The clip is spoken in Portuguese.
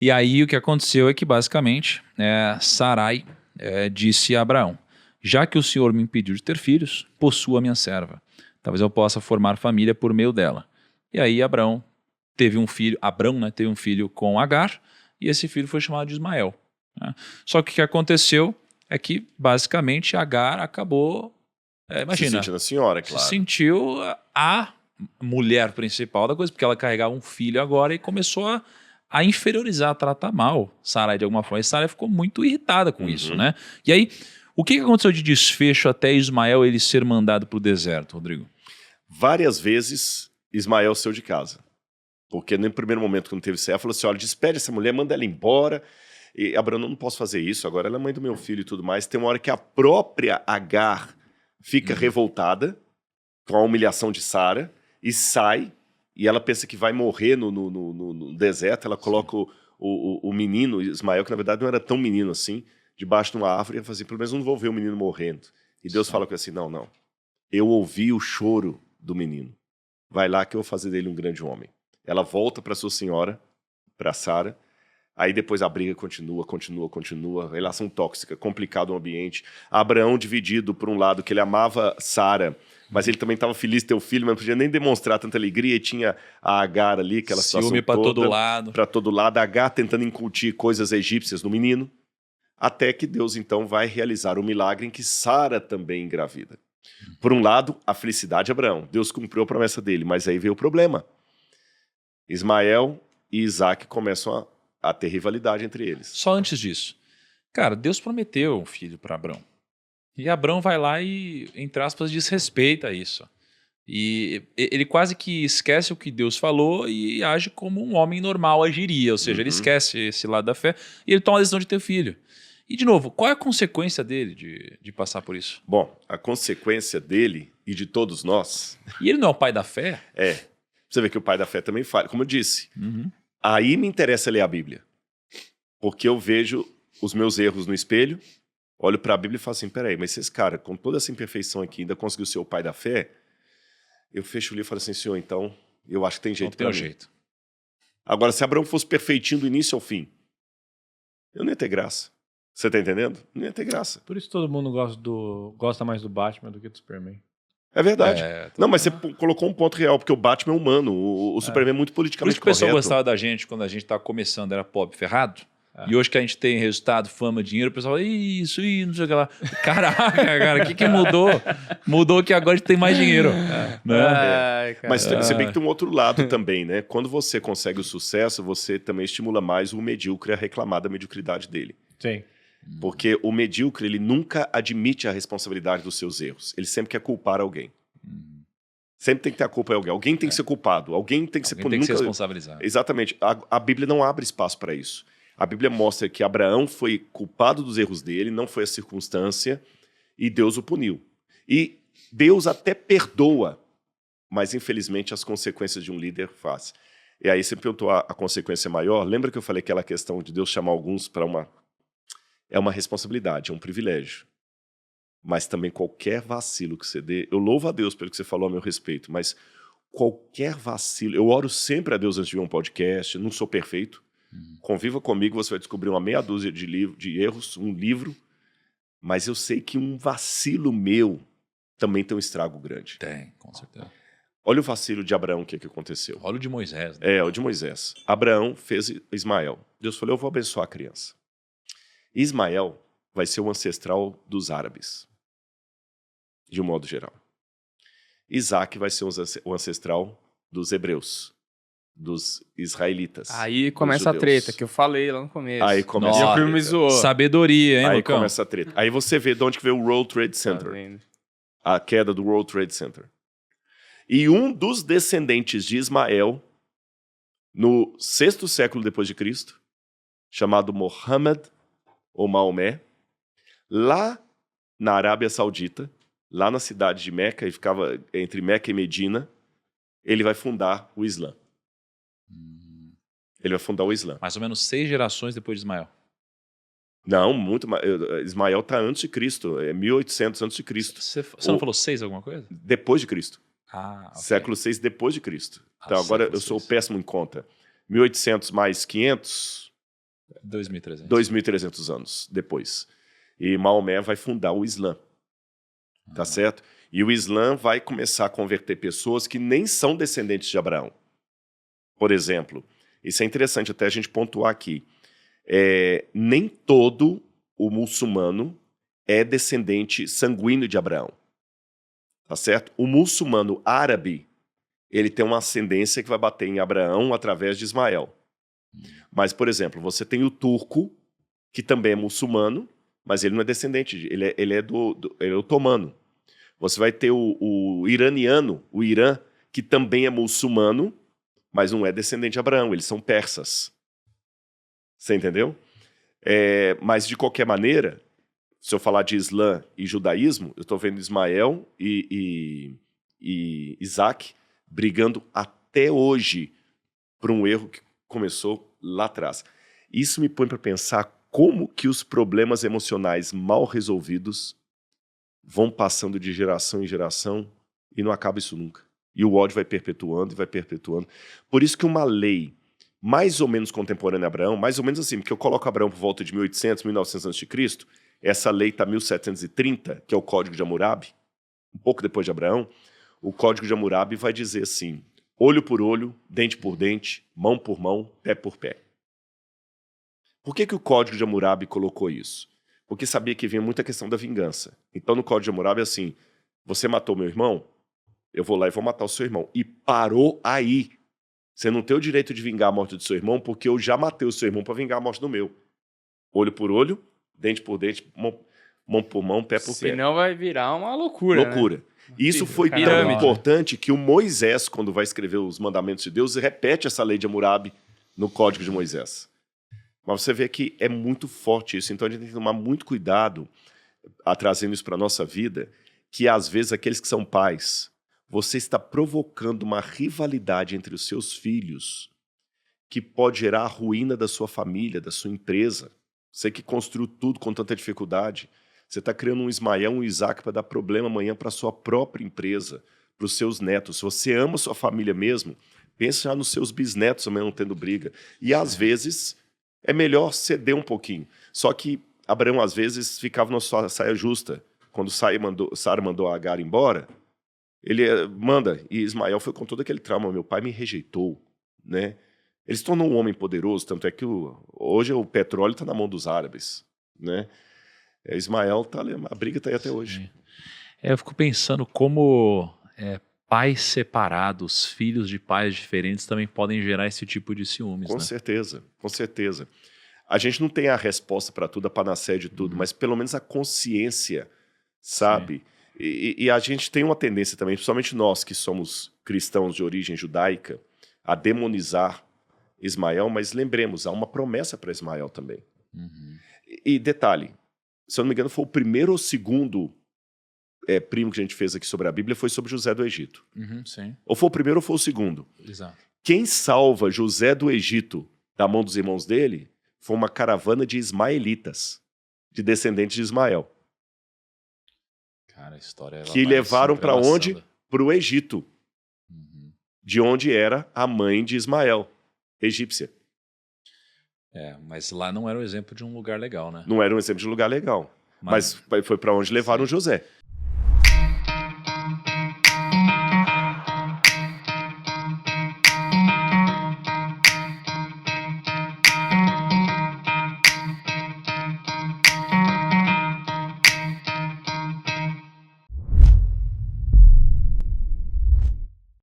E aí o que aconteceu é que basicamente Sarai disse a Abraão: já que o Senhor me impediu de ter filhos, possua a minha serva. Talvez eu possa formar família por meio dela. E aí Abrão teve um filho com Agar, e esse filho foi chamado de Ismael. Né? Só que o que aconteceu é que basicamente Agar acabou, imagina, se sentindo a senhora, claro. Se sentiu a mulher principal da coisa, porque ela carregava um filho agora e começou a inferiorizar, a tratar mal Sarai de alguma forma. E Sarai ficou muito irritada com isso, né? E aí, o que aconteceu de desfecho até Ismael ele ser mandado para o deserto, Rodrigo? Várias vezes Ismael saiu de casa. Porque no primeiro momento, quando teve Sara, falou assim, olha, despede essa mulher, manda ela embora. E Abraão, não posso fazer isso, agora ela é mãe do meu filho e tudo mais. Tem uma hora que a própria Agar fica revoltada com a humilhação de Sara e sai, e ela pensa que vai morrer no deserto. Ela coloca o menino, Ismael, que na verdade não era tão menino assim, debaixo de uma árvore, e fala assim, pelo menos não vou ver o menino morrendo. E Deus fala com ele assim, não, eu ouvi o choro do menino. Vai lá que eu vou fazer dele um grande homem. Ela volta para sua senhora, para Sara. Aí depois a briga continua, relação tóxica, complicado o ambiente. Abraão dividido por um lado, que ele amava Sara, mas ele também estava feliz de ter o filho, mas não podia nem demonstrar tanta alegria. E tinha a Agar ali, aquela situação ciúme para todo lado. Para todo lado. A Agar tentando incutir coisas egípcias no menino. Até que Deus então vai realizar o milagre em que Sara também engravida. Por um lado, a felicidade de Abraão. Deus cumpriu a promessa dele, mas aí veio o problema. Ismael e Isaac começam a ter rivalidade entre eles. Só antes disso. Cara, Deus prometeu um filho para Abrão. E Abrão vai lá e, entre aspas, desrespeita isso. E ele quase que esquece o que Deus falou e age como um homem normal agiria. Ou seja, ele esquece esse lado da fé e ele toma a decisão de ter filho. E, de novo, qual é a consequência dele de passar por isso? Bom, a consequência dele e de todos nós... E ele não é o pai da fé? Você vê que o pai da fé também falha, como eu disse. Aí me interessa ler a Bíblia. Porque eu vejo os meus erros no espelho, olho para a Bíblia e falo assim, peraí, mas esse cara, com toda essa imperfeição aqui, ainda conseguiu ser o pai da fé? Eu fecho o livro e falo assim, senhor, então, eu acho que tem jeito para mim. Jeito. Agora, se Abraão fosse perfeitinho do início ao fim, eu não ia ter graça. Você tá entendendo? Não ia ter graça. Por isso todo mundo gosta mais do Batman do que do Superman. É verdade. Não, mas você colocou um ponto real, porque o Batman é humano, o Superman é muito Por politicamente isso que o pessoal correto. gostava da gente quando a gente estava começando, era pobre, ferrado. E hoje que a gente tem resultado, fama, dinheiro, o pessoal fala, isso, não sei o que lá. Caraca, cara, o que mudou? Mudou que agora a gente tem mais dinheiro. Né? Mas você bem que tem um outro lado também, né? Quando você consegue o sucesso, você também estimula mais o medíocre a reclamar da mediocridade dele. Sim. Porque o medíocre, ele nunca admite a responsabilidade dos seus erros. Ele sempre quer culpar alguém. Sempre tem que ter a culpa de alguém. Alguém tem que ser culpado. Alguém tem que ser tem que ser responsabilizado. Exatamente. A Bíblia não abre espaço para isso. A Bíblia mostra que Abraão foi culpado dos erros dele, não foi a circunstância, e Deus o puniu. E Deus até perdoa, mas infelizmente as consequências de um líder faz. E aí você perguntou a consequência maior. Lembra que eu falei aquela questão de Deus chamar alguns para uma... É uma responsabilidade, é um privilégio. Mas também qualquer vacilo que você dê... Eu louvo a Deus pelo que você falou a meu respeito, mas qualquer vacilo... Eu oro sempre a Deus antes de ver um podcast, não sou perfeito. Conviva comigo, você vai descobrir uma meia dúzia de erros, um livro, mas eu sei que um vacilo meu também tem um estrago grande. Tem, com certeza. Olha o vacilo de Abraão, o que aconteceu. Olha o de Moisés. Né? O de Moisés. Abraão fez Ismael. Deus falou, eu vou abençoar a criança. Ismael vai ser o ancestral dos árabes, de um modo geral. Isaac vai ser o ancestral dos hebreus, dos israelitas. Aí começa a treta, que eu falei lá no começo. Aí começa a treta. Me zoou. Sabedoria, hein, Aí Lucão? começa a treta. Aí você vê de onde que veio o World Trade Center. A queda do World Trade Center. E um dos descendentes de Ismael, no 6º século depois de Cristo, chamado Mohammed, ou Maomé, lá na Arábia Saudita, lá na cidade de Meca, e ficava entre Meca e Medina, ele vai fundar o Islã. Ele vai fundar o Islã. Mais ou menos 6 gerações depois de Ismael. Não, muito mais. Ismael está antes de Cristo, é 1800 antes de Cristo. Você não falou 6 alguma coisa? Depois de Cristo. Okay. Século 6 depois de Cristo. Então agora eu sou péssimo em conta. 1800 mais 500, 2.300. 2.300 anos depois. E Maomé vai fundar o Islã. Tá certo? E o Islã vai começar a converter pessoas que nem são descendentes de Abraão. Por exemplo, isso é interessante até a gente pontuar aqui. Nem todo o muçulmano é descendente sanguíneo de Abraão. Tá certo? O muçulmano árabe, ele tem uma ascendência que vai bater em Abraão através de Ismael. Mas, por exemplo, você tem o turco, que também é muçulmano, mas ele não é descendente, ele é otomano. Você vai ter o iraniano, o Irã, que também é muçulmano, mas não é descendente de Abraão, eles são persas. Você entendeu? Mas, de qualquer maneira, se eu falar de Islã e judaísmo, eu estou vendo Ismael e Isaac brigando até hoje por um erro que começou lá atrás. Isso me põe para pensar como que os problemas emocionais mal resolvidos vão passando de geração em geração e não acaba isso nunca. E o ódio vai perpetuando e vai perpetuando. Por isso que uma lei mais ou menos contemporânea a Abraão, mais ou menos assim, porque eu coloco Abraão por volta de 1800, 1900 a.C., essa lei está 1730, que é o Código de Hammurabi, um pouco depois de Abraão, o Código de Hammurabi vai dizer assim, olho por olho, dente por dente, mão por mão, pé por pé. Por que o Código de Hammurabi colocou isso? Porque sabia que vinha muita questão da vingança. Então no Código de Hammurabi é assim, você matou meu irmão, eu vou lá e vou matar o seu irmão. E parou aí. Você não tem o direito de vingar a morte do seu irmão porque eu já matei o seu irmão para vingar a morte do meu. Olho por olho, dente por dente, mão por mão, pé por pé. Senão vai virar uma loucura. Loucura. Né? E isso foi tão importante que o Moisés, quando vai escrever os mandamentos de Deus, repete essa lei de Hammurabi no Código de Moisés. Mas você vê que é muito forte isso. Então a gente tem que tomar muito cuidado trazendo isso para a nossa vida, que às vezes aqueles que são pais, você está provocando uma rivalidade entre os seus filhos que pode gerar a ruína da sua família, da sua empresa. Você que construiu tudo com tanta dificuldade, você está criando um Ismael, um Isaac para dar problema amanhã para a sua própria empresa, para os seus netos. Se você ama a sua família mesmo, pense já nos seus bisnetos também não tendo briga. E às vezes é melhor ceder um pouquinho. Só que Abraão às vezes ficava na sua saia justa. Quando Sara mandou a Agar embora, ele manda, e Ismael foi com todo aquele trauma, meu pai me rejeitou, né? Ele se tornou um homem poderoso, tanto é que hoje o petróleo está na mão dos árabes, né? Ismael, a briga está aí até hoje. Eu fico pensando como pais separados, filhos de pais diferentes também podem gerar esse tipo de ciúmes. Com certeza, com certeza. A gente não tem a resposta para tudo, a panaceia de tudo, mas pelo menos a consciência, sabe? E a gente tem uma tendência também, principalmente nós que somos cristãos de origem judaica, a demonizar Ismael, mas lembremos, há uma promessa para Ismael também. E detalhe, se eu não me engano, foi o primeiro ou segundo primo que a gente fez aqui sobre a Bíblia, foi sobre José do Egito. Sim. Ou foi o primeiro ou foi o segundo. Exato. Quem salva José do Egito da mão dos irmãos dele foi uma caravana de ismaelitas, de descendentes de Ismael. Cara, a história que levaram para onde? Para o Egito. De onde era a mãe de Ismael, egípcia. Mas lá não era um exemplo de um lugar legal, né? Não era um exemplo de lugar legal. Mas foi para onde levaram José.